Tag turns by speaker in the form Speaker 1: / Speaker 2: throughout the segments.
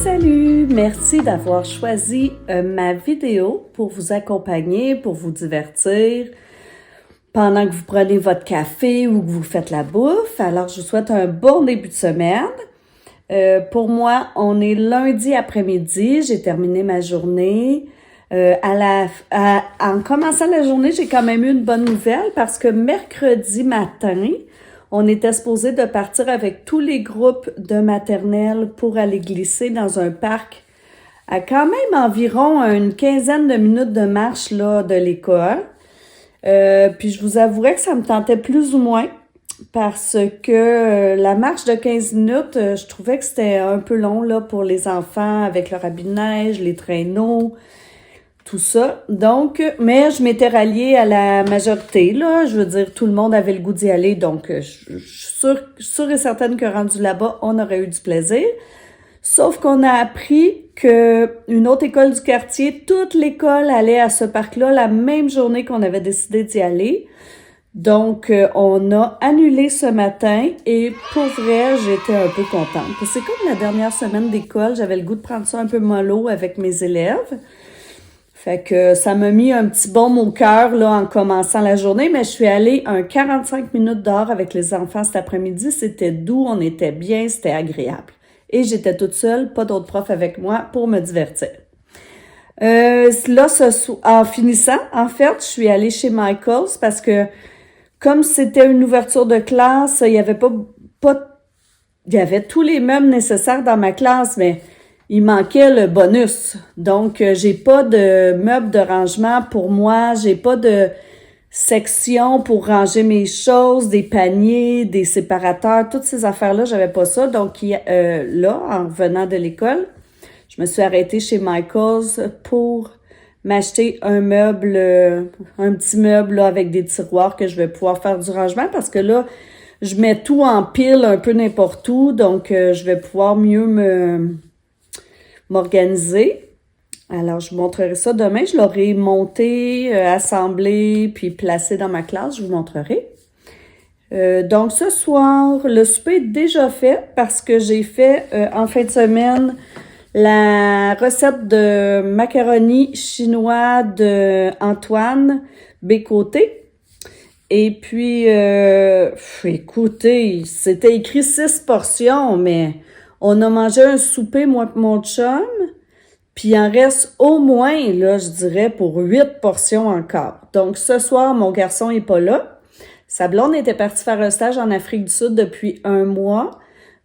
Speaker 1: Salut! Merci d'avoir choisi ma vidéo pour vous accompagner, pour vous divertir pendant que vous prenez votre café ou que vous faites la bouffe. Alors, je vous souhaite un bon début de semaine. Pour moi, on est lundi après-midi, j'ai terminé ma journée. En commençant la journée, j'ai quand même eu une bonne nouvelle parce que mercredi matin, on était supposé de partir avec tous les groupes de maternelle pour aller glisser dans un parc à quand même environ une quinzaine de minutes de marche là, de l'école. Puis je vous avouerais que ça me tentait plus ou moins parce que la marche de 15 minutes, je trouvais que c'était un peu long là, pour les enfants avec leur habit de neige, les traîneaux, tout ça. Donc, mais je m'étais ralliée à la majorité, là. Je veux dire, tout le monde avait le goût d'y aller. Donc, je suis sûre et certaine que rendu là-bas, on aurait eu du plaisir. Sauf qu'on a appris que une autre école du quartier, toute l'école allait à ce parc-là la même journée qu'on avait décidé d'y aller. Donc, on a annulé ce matin et pour vrai, j'étais un peu contente. C'est comme la dernière semaine d'école, j'avais le goût de prendre ça un peu mollo avec mes élèves. Fait que ça m'a mis un petit baume au cœur là en commençant la journée, mais je suis allée 45 minutes dehors avec les enfants cet après-midi. C'était doux, on était bien, c'était agréable. Et j'étais toute seule, pas d'autres profs avec moi pour me divertir. Là, en finissant, en fait, je suis allée chez Michaels parce que comme c'était une ouverture de classe, il y avait il y avait tous les meubles nécessaires dans ma classe, mais il manquait le bonus. Donc, j'ai pas de meubles de rangement pour moi, j'ai pas de section pour ranger mes choses, des paniers, des séparateurs, toutes ces affaires-là, j'avais pas ça. Donc, là, en revenant de l'école, je me suis arrêtée chez Michaels pour m'acheter un meuble, un petit meuble là, avec des tiroirs que je vais pouvoir faire du rangement parce que là, je mets tout en pile un peu n'importe où, donc je vais pouvoir mieux m'organiser. Alors, je vous montrerai ça demain. Je l'aurai monté, assemblé, puis placé dans ma classe. Je vous montrerai. Donc, ce soir, le souper est déjà fait parce que j'ai fait en fin de semaine la recette de macaroni chinois de Antoine Bécoté. Et puis, écoutez, c'était écrit 6 portions, mais on a mangé un souper, moi et mon chum, puis il en reste au moins, là, je dirais, pour 8 portions encore. Donc, ce soir, mon garçon est pas là. Sa blonde était partie faire un stage en Afrique du Sud depuis 1 mois.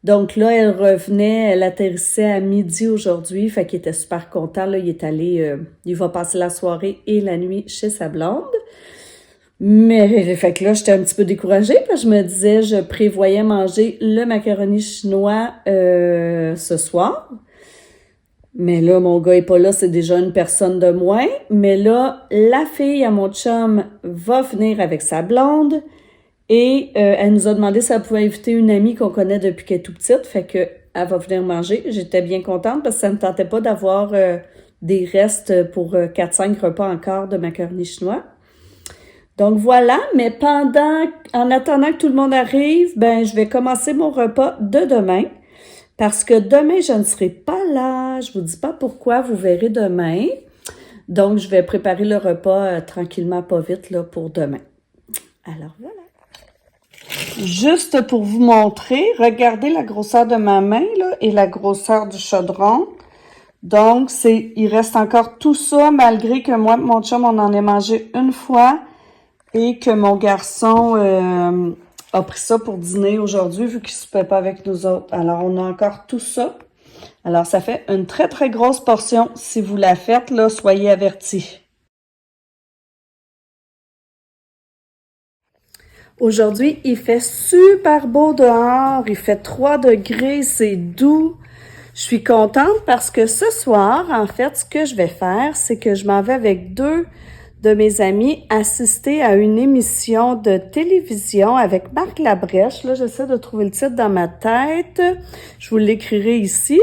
Speaker 1: Donc là, elle revenait, elle atterrissait à midi aujourd'hui, fait qu'il était super content. Là, il est allé, il va passer la soirée et la nuit chez sa blonde. Mais, fait que là, j'étais un petit peu découragée, parce que je me disais, je prévoyais manger le macaroni chinois ce soir. Mais là, mon gars est pas là, c'est déjà une personne de moins. Mais là, la fille à mon chum va venir avec sa blonde et elle nous a demandé si elle pouvait inviter une amie qu'on connaît depuis qu'elle est tout petite. Fait que elle va venir manger. J'étais bien contente parce que ça ne me tentait pas d'avoir des restes pour 4-5 repas encore de macaroni chinois. Donc voilà, mais en attendant que tout le monde arrive, ben je vais commencer mon repas de demain. Parce que demain, je ne serai pas là. Je vous dis pas pourquoi, vous verrez demain. Donc, je vais préparer le repas tranquillement, pas vite, là, pour demain. Alors, voilà. Juste pour vous montrer, regardez la grosseur de ma main, là, et la grosseur du chaudron. Donc, il reste encore tout ça, malgré que moi, mon chum, on en a mangé une fois, et que mon garçon a pris ça pour dîner aujourd'hui, vu qu'il ne soupait pas avec nous autres. Alors, on a encore tout ça. Alors, ça fait une très, très grosse portion. Si vous la faites, là, soyez avertis. Aujourd'hui, il fait super beau dehors. Il fait 3 degrés, c'est doux. Je suis contente parce que ce soir, en fait, ce que je vais faire, c'est que je m'en vais avec 2 de mes amis assister à une émission de télévision avec Marc Labrèche. Là, j'essaie de trouver le titre dans ma tête. Je vous l'écrirai ici.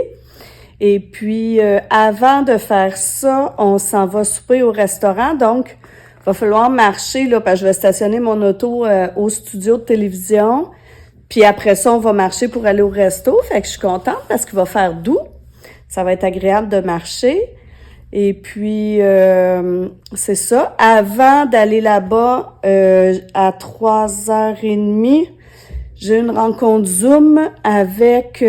Speaker 1: Et puis, avant de faire ça, on s'en va souper au restaurant. Donc, il va falloir marcher, là, parce que je vais stationner mon auto au studio de télévision. Puis après ça, on va marcher pour aller au resto. Fait que je suis contente parce qu'il va faire doux. Ça va être agréable de marcher. Et puis, c'est ça. Avant d'aller là-bas, à 3h30, j'ai une rencontre Zoom avec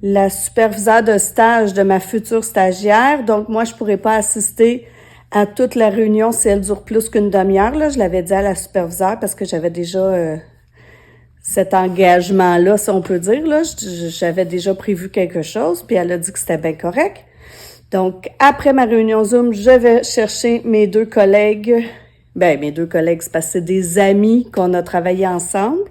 Speaker 1: la superviseure de stage de ma future stagiaire. Donc, moi, je pourrais pas assister à toute la réunion si elle dure plus qu'une demi-heure. Là, je l'avais dit à la superviseure parce que j'avais déjà cet engagement-là, si on peut dire. Là, j'avais déjà prévu quelque chose, puis elle a dit que c'était bien correct. Donc, après ma réunion Zoom, je vais chercher mes deux collègues. Mes deux collègues, c'est parce que c'est des amis qu'on a travaillé ensemble.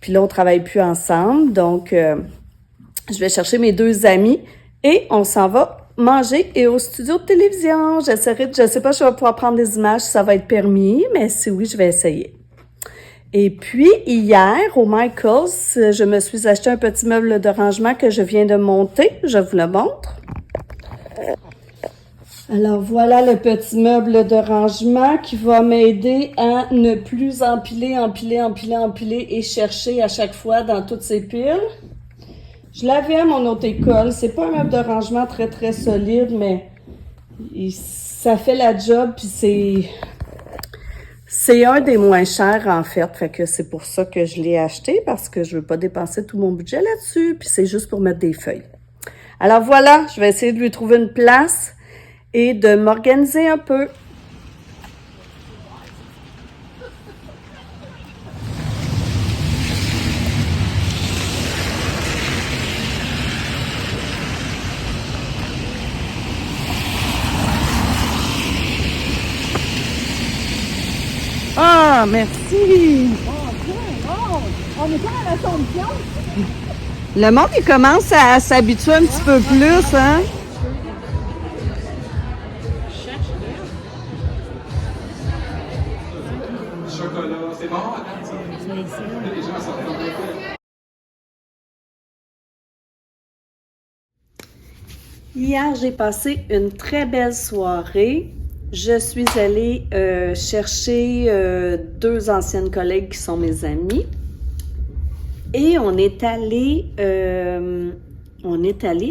Speaker 1: Puis là, on travaille plus ensemble. Donc, je vais chercher mes deux amis et on s'en va manger et au studio de télévision. Je sais pas si je vais pouvoir prendre des images, si ça va être permis, mais si oui, je vais essayer. Et puis, hier, au Michaels, je me suis acheté un petit meuble de rangement que je viens de monter. Je vous le montre. Alors, voilà le petit meuble de rangement qui va m'aider à ne plus empiler et chercher à chaque fois dans toutes ces piles. Je l'avais à mon autre école. C'est pas un meuble de rangement très, très solide, mais ça fait la job, puis c'est un des moins chers, en fait. Fait que c'est pour ça que je l'ai acheté, parce que je veux pas dépenser tout mon budget là-dessus, puis c'est juste pour mettre des feuilles. Alors voilà, je vais essayer de lui trouver une place et de m'organiser un peu. Ah, merci!
Speaker 2: On est pas à l'Assomption.
Speaker 1: Le monde, il commence à s'habituer un petit peu plus, hein?
Speaker 3: Chocolat, c'est bon? Les gens sont
Speaker 1: Hier, j'ai passé une très belle soirée. Je suis allée chercher deux anciennes collègues qui sont mes amies. Et on est allé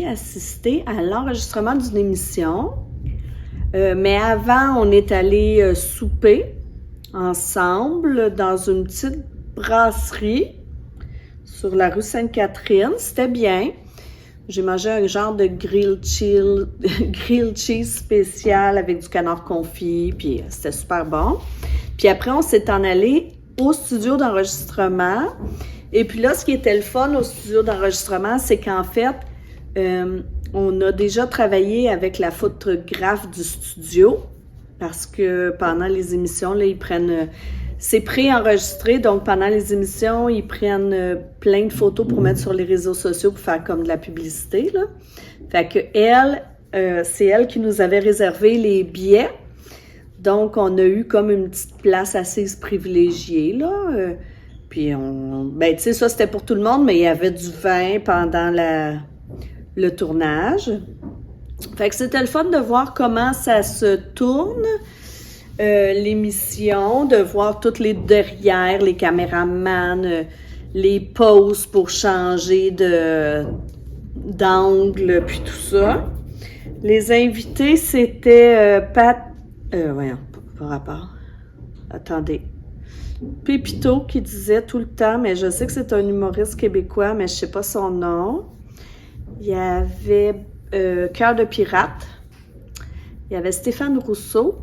Speaker 1: assister à l'enregistrement d'une émission. Mais avant, on est allé souper ensemble dans une petite brasserie sur la rue Sainte-Catherine. C'était bien. J'ai mangé un genre de grilled cheese spécial avec du canard confit, puis c'était super bon. Puis après, on s'est en allé au studio d'enregistrement. Et puis là, ce qui était le fun au studio d'enregistrement, c'est qu'en fait, on a déjà travaillé avec la photographe du studio parce que pendant les émissions, là, ils prennent... c'est pré-enregistré, donc pendant les émissions, ils prennent plein de photos pour mettre sur les réseaux sociaux pour faire comme de la publicité, là. Fait que c'est elle qui nous avait réservé les billets. Donc, on a eu comme une petite place assise privilégiée, là. Puis, tu sais, ça, c'était pour tout le monde, mais il y avait du vin pendant le tournage. Fait que c'était le fun de voir comment ça se tourne. L'émission, de voir toutes les derrière, les caméramans, les poses pour changer d'angle, puis tout ça. Les invités, c'était voyons, pas rapport. Attendez. Pépito qui disait tout le temps, mais je sais que c'est un humoriste québécois, mais je sais pas son nom. Il y avait Cœur de pirate. Il y avait Stéphane Rousseau.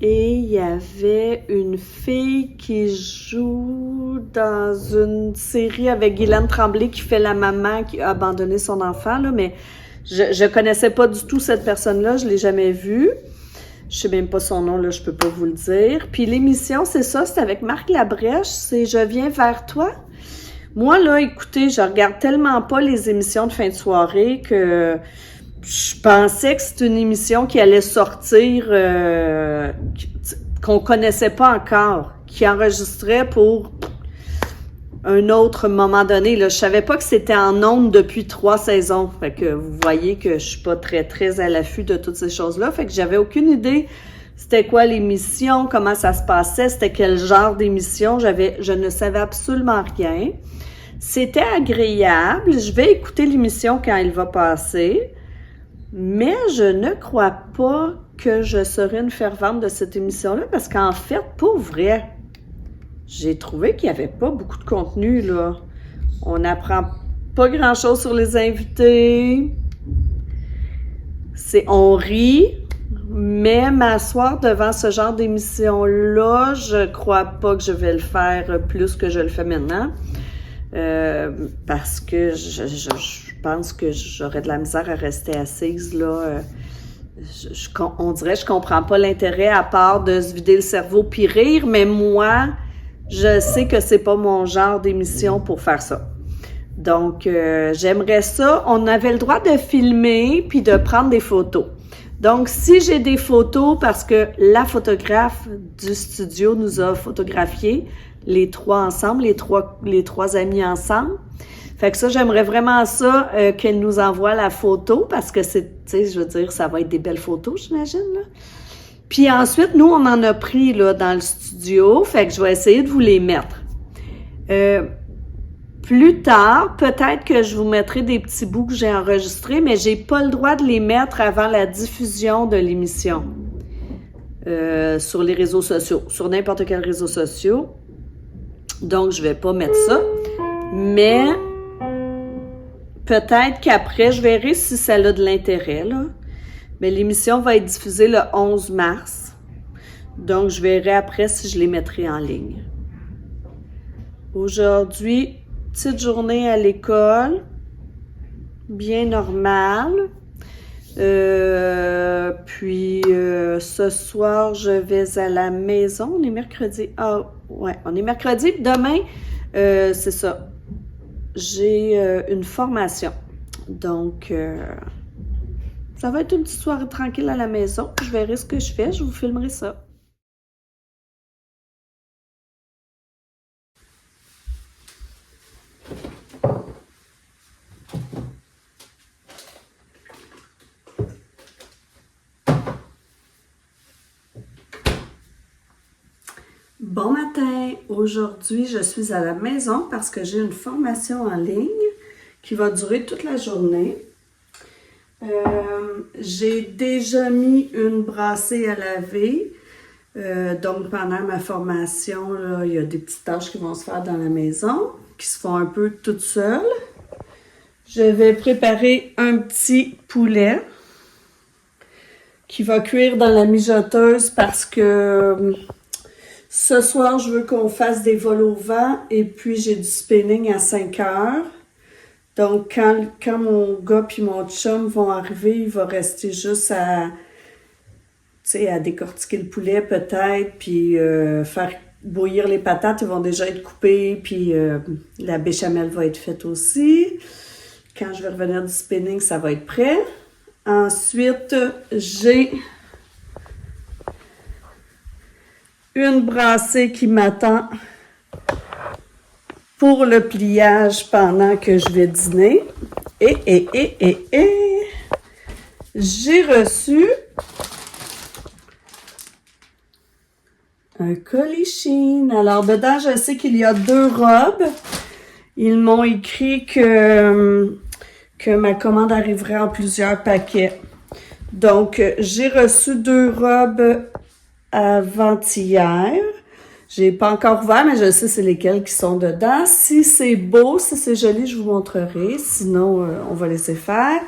Speaker 1: Et il y avait une fille qui joue dans une série avec Guylaine Tremblay qui fait la maman qui a abandonné son enfant, là, mais je connaissais pas du tout cette personne-là, je l'ai jamais vue. Je sais même pas son nom, là, je peux pas vous le dire. Puis l'émission, c'est ça, c'est avec Marc Labrèche, c'est « Je viens vers toi ». Moi, là, écoutez, je regarde tellement pas les émissions de fin de soirée que... je pensais que c'était une émission qui allait sortir, qu'on connaissait pas encore, qui enregistrait pour un autre moment donné. Là, je savais pas que c'était en ondes depuis 3 saisons. Fait que vous voyez que je suis pas très, très à l'affût de toutes ces choses-là. Fait que j'avais aucune idée c'était quoi l'émission, comment ça se passait, c'était quel genre d'émission. Je ne savais absolument rien. C'était agréable. Je vais écouter l'émission quand elle va passer. Mais je ne crois pas que je serai une fervente de cette émission-là parce qu'en fait, pour vrai, j'ai trouvé qu'il n'y avait pas beaucoup de contenu, là. On n'apprend pas grand-chose sur les invités. On rit, mais m'asseoir devant ce genre d'émission-là, je crois pas que je vais le faire plus que je le fais maintenant. Parce que je pense que j'aurais de la misère à rester assise, là. On dirait que je comprends pas l'intérêt à part de se vider le cerveau puis rire, mais moi, je sais que c'est pas mon genre d'émission pour faire ça. Donc, j'aimerais ça. On avait le droit de filmer puis de prendre des photos. Donc, si j'ai des photos, parce que la photographe du studio nous a photographié les trois ensemble, les trois amis ensemble. Fait que ça, j'aimerais vraiment ça qu'elle nous envoie la photo parce que c'est, tu sais, je veux dire, ça va être des belles photos, j'imagine, là. Puis ensuite, nous, on en a pris, là, dans le studio. Fait que je vais essayer de vous les mettre. Plus tard, peut-être que je vous mettrai des petits bouts que j'ai enregistrés, mais j'ai pas le droit de les mettre avant la diffusion de l'émission sur les réseaux sociaux, sur n'importe quel réseau social. Donc, je vais pas mettre ça. Mais peut-être qu'après, je verrai si ça a de l'intérêt, là. Mais l'émission va être diffusée le 11 mars. Donc, je verrai après si je les mettrai en ligne. Aujourd'hui, petite journée à l'école, bien normale. Puis, ce soir, je vais à la maison. On est mercredi. Ah, ouais, on est mercredi. Demain, c'est ça. J'ai une formation. Donc, ça va être une petite soirée tranquille à la maison. Je verrai ce que je fais. Je vous filmerai ça. Bon matin! Aujourd'hui, je suis à la maison parce que j'ai une formation en ligne qui va durer toute la journée. J'ai déjà mis une brassée à laver. Donc, pendant ma formation, là, il y a des petites tâches qui vont se faire dans la maison, qui se font un peu toutes seules. Je vais préparer un petit poulet qui va cuire dans la mijoteuse parce que ce soir, je veux qu'on fasse des vols au vent et puis j'ai du spinning à 5 heures. Donc, quand mon gars puis mon chum vont arriver, il va rester juste à décortiquer le poulet peut-être, puis faire bouillir les patates. Ils vont déjà être coupées, puis la béchamel va être faite aussi. Quand je vais revenir du spinning, ça va être prêt. Ensuite, j'ai une brassée qui m'attend pour le pliage pendant que je vais dîner. Et j'ai reçu un colis Shein. Alors, dedans, je sais qu'il y a 2 robes. Ils m'ont écrit que ma commande arriverait en plusieurs paquets. Donc, j'ai reçu 2 robes avant-hier. J'ai pas encore ouvert, mais je sais c'est lesquelles qui sont dedans. Si c'est beau, si c'est joli, je vous montrerai. Sinon, on va laisser faire.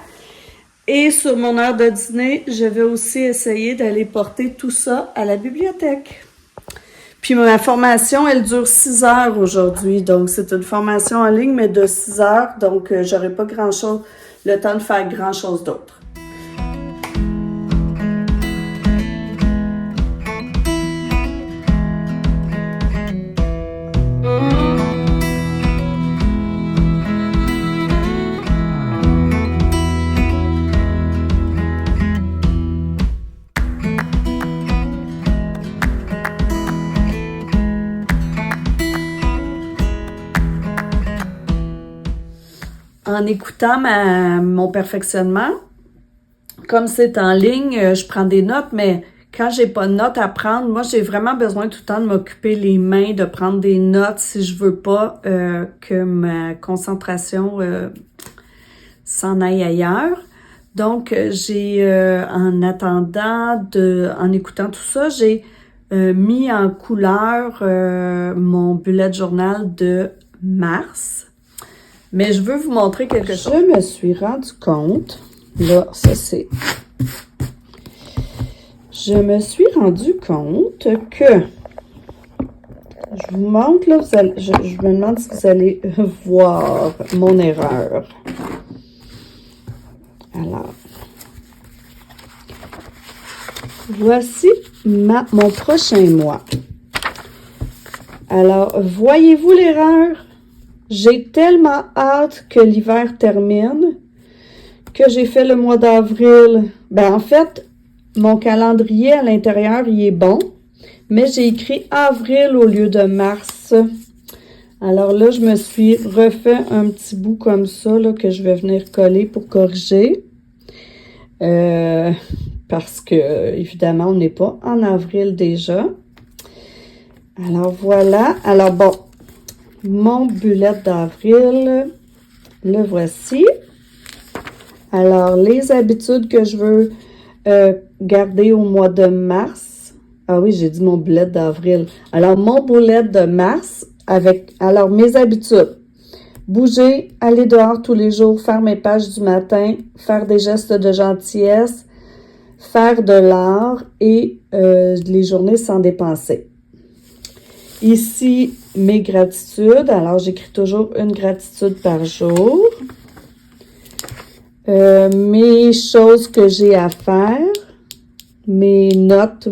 Speaker 1: Et sur mon heure de dîner, je vais aussi essayer d'aller porter tout ça à la bibliothèque. Puis ma formation, elle dure 6 heures aujourd'hui. Donc, c'est une formation en ligne, mais de 6 heures. Donc, j'aurai pas grand-chose, le temps de faire grand-chose d'autre. En écoutant mon perfectionnement, comme c'est en ligne, je prends des notes, mais quand j'ai pas de notes à prendre, moi, j'ai vraiment besoin tout le temps de m'occuper les mains, de prendre des notes si je veux pas que ma concentration s'en aille ailleurs. Donc, en attendant, en écoutant tout ça, j'ai mis en couleur mon bullet journal de mars. Mais je veux vous montrer quelque chose. Je me suis rendu compte, là, ça c'est... Je me suis rendu compte que, je vous montre, là, je me demande si vous allez voir mon erreur. Alors, voici mon prochain mois. Alors, voyez-vous l'erreur? J'ai tellement hâte que l'hiver termine que j'ai fait le mois d'avril. Ben, en fait, mon calendrier à l'intérieur, il est bon, mais j'ai écrit avril au lieu de mars. Alors là, je me suis refait un petit bout comme ça, là, que je vais venir coller pour corriger. Parce que, évidemment, on n'est pas en avril déjà. Alors, voilà. Alors, bon, mon bullet d'avril, le voici. Alors, les habitudes que je veux garder au mois de mars. Ah oui, j'ai dit mon bullet d'avril. Alors, mon bullet de mars, alors, mes habitudes. Bouger, aller dehors tous les jours, faire mes pages du matin, faire des gestes de gentillesse, faire de l'art et les journées sans dépenser. Ici, mes gratitudes. Alors, j'écris toujours une gratitude par jour. Mes choses que j'ai à faire. Mes notes,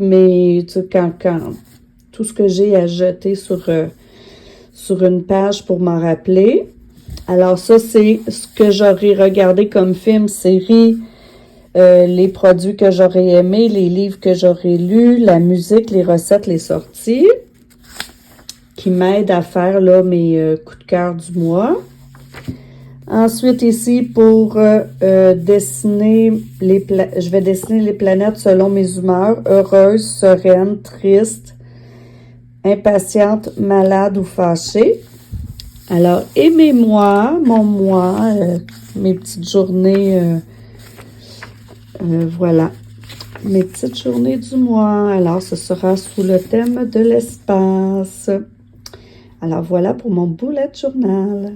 Speaker 1: tout ce que j'ai à jeter sur une page pour m'en rappeler. Alors, ça, c'est ce que j'aurais regardé comme film, série, les produits que j'aurais aimés, les livres que j'aurais lus, la musique, les recettes, les sorties, qui m'aident à faire là, mes coups de cœur du mois. Ensuite, ici, pour dessiner je vais dessiner les planètes selon mes humeurs, heureuse, sereine, triste, impatiente, malade ou fâchée. Alors, et mes mois, mon mois, mes petites journées, voilà, mes petites journées du mois. Alors, ce sera sous le thème de l'espace. Alors, voilà pour mon bullet journal.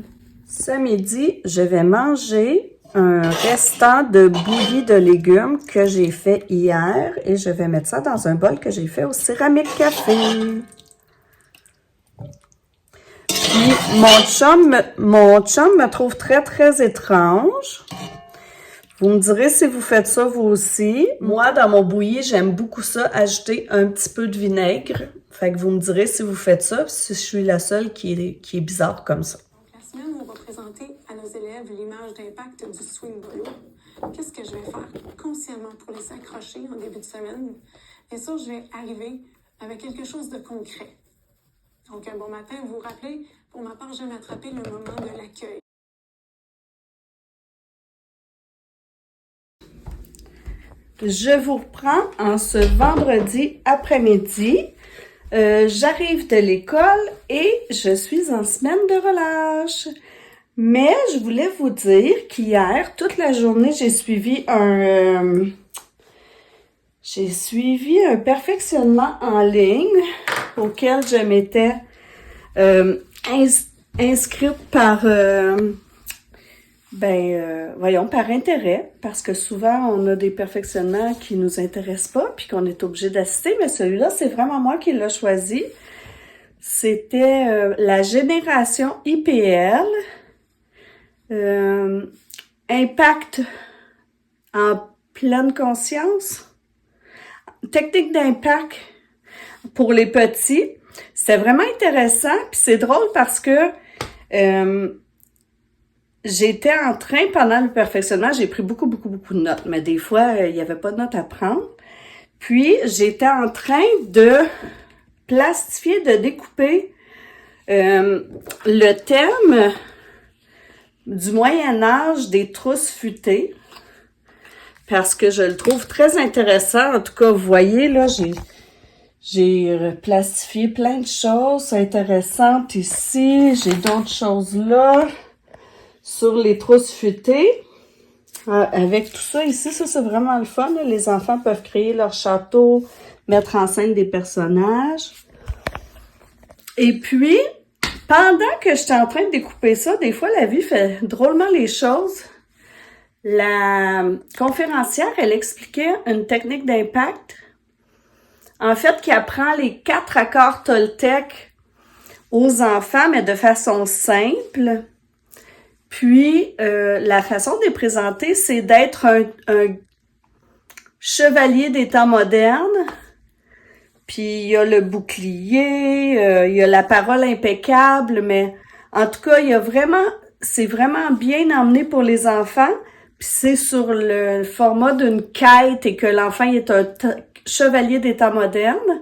Speaker 1: Ce midi, je vais manger un restant de bouillie de légumes que j'ai fait hier et je vais mettre ça dans un bol que j'ai fait au Céramique Café. Puis, mon chum me trouve très, très étrange. Vous me direz si vous faites ça vous aussi. Moi, dans mon bouilli, j'aime beaucoup ça, ajouter un petit peu de vinaigre. Fait que vous me direz si vous faites ça, si je suis la seule qui est bizarre comme ça.
Speaker 4: La semaine, on va présenter à nos élèves l'image d'impact du swing bolo. Qu'est-ce que je vais faire consciemment pour les accrocher en début de semaine? Bien sûr, je vais arriver avec quelque chose de concret. Donc, un bon matin, vous vous rappelez, pour ma part, j'aime attraper le moment de l'accueil.
Speaker 1: Je vous reprends en ce vendredi après-midi. J'arrive de l'école et je suis en semaine de relâche. Mais je voulais vous dire qu'hier, toute la journée, j'ai suivi un perfectionnement en ligne auquel je m'étais inscrite par par intérêt, parce que souvent on a des perfectionnements qui nous intéressent pas puis qu'on est obligé d'assister, mais celui-là, c'est vraiment moi qui l'ai choisi. C'était la génération IPL, impact en pleine conscience, technique d'impact pour les petits. C'était vraiment intéressant, puis c'est drôle parce que j'étais en train, pendant le perfectionnement, j'ai pris beaucoup de notes, mais des fois, il n'y avait pas de notes à prendre. Puis, j'étais en train de plastifier, de découper le thème du Moyen Âge des trousses futées. parce que je le trouve très intéressant. En tout cas, vous voyez, là, j'ai plastifié plein de choses intéressantes ici. J'ai d'autres choses là, sur les trousses futées. Avec tout ça ici, ça c'est vraiment le fun. Là. Les enfants peuvent créer leur château, mettre en scène des personnages. Et puis, pendant que j'étais en train de découper ça, des fois la vie fait drôlement les choses. La conférencière, elle expliquait une technique d'impact, en fait, qui apprend les 4 accords Toltec aux enfants, mais de façon simple. Puis, la façon de les présenter, c'est d'être un chevalier des temps modernes. Puis, il y a le bouclier, il y a la parole impeccable, mais en tout cas, c'est vraiment bien emmené pour les enfants. Puis, c'est sur le format d'une quête et que l'enfant est un chevalier des temps modernes.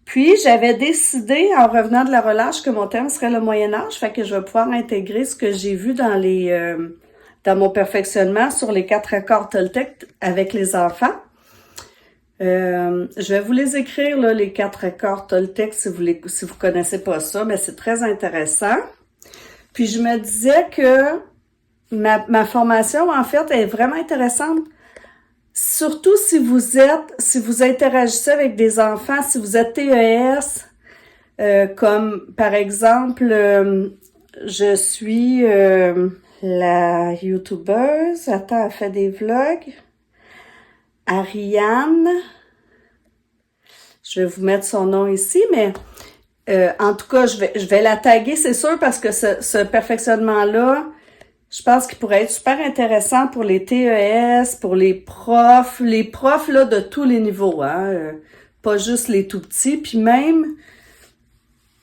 Speaker 1: Puis, j'avais décidé, en revenant de la relâche, que mon thème serait le Moyen-Âge, fait que je vais pouvoir intégrer ce que j'ai vu dans dans mon perfectionnement sur les 4 accords Toltec avec les enfants. Je vais vous les écrire, là, les 4 accords Toltec, si vous connaissez pas ça, mais c'est très intéressant. Puis, je me disais que ma formation, en fait, est vraiment intéressante. Surtout si vous interagissez avec des enfants, si vous êtes TES, comme par exemple, je suis la youtubeuse, attends, elle fait des vlogs, Ariane, je vais vous mettre son nom ici, mais en tout cas, je vais la taguer, c'est sûr, parce que ce perfectionnement-là, je pense qu'il pourrait être super intéressant pour les TES, pour les profs là de tous les niveaux, hein, pas juste les tout petits, puis même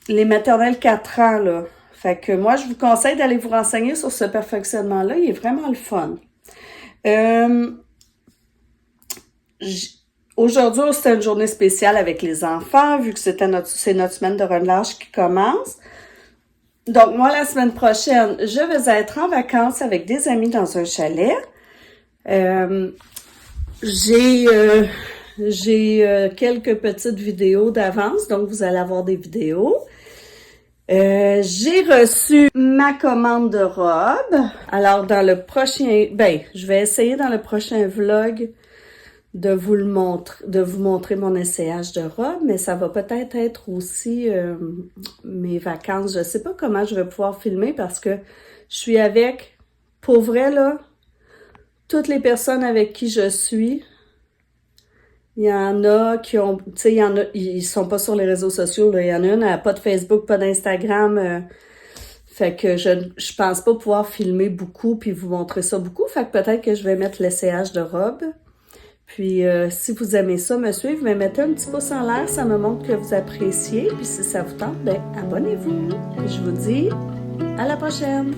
Speaker 1: les maternelles 4 ans, là. Fait que moi, je vous conseille d'aller vous renseigner sur ce perfectionnement-là, il est vraiment le fun. Aujourd'hui, c'était une journée spéciale avec les enfants, vu que c'est notre semaine de relâche qui commence. Donc, moi, la semaine prochaine, je vais être en vacances avec des amis dans un chalet. J'ai quelques petites vidéos d'avance, donc vous allez avoir des vidéos. J'ai reçu ma commande de robe. Alors, je vais essayer dans le prochain vlog de vous montrer mon essayage de robe, mais ça va peut-être être aussi mes vacances. Je sais pas comment je vais pouvoir filmer parce que je suis avec, pour vrai là, toutes les personnes avec qui je suis. Il y en a qui ont, tu sais, ils sont pas sur les réseaux sociaux, là. Il y en a une, elle n'a pas de Facebook, pas d'Instagram, fait que je pense pas pouvoir filmer beaucoup puis vous montrer ça beaucoup, fait que peut-être que je vais mettre l'essayage de robe. Puis, si vous aimez ça, me suivre, mais mettez un petit pouce en l'air, ça me montre que vous appréciez. Puis, si ça vous tente, ben abonnez-vous. Puis, je vous dis à la prochaine!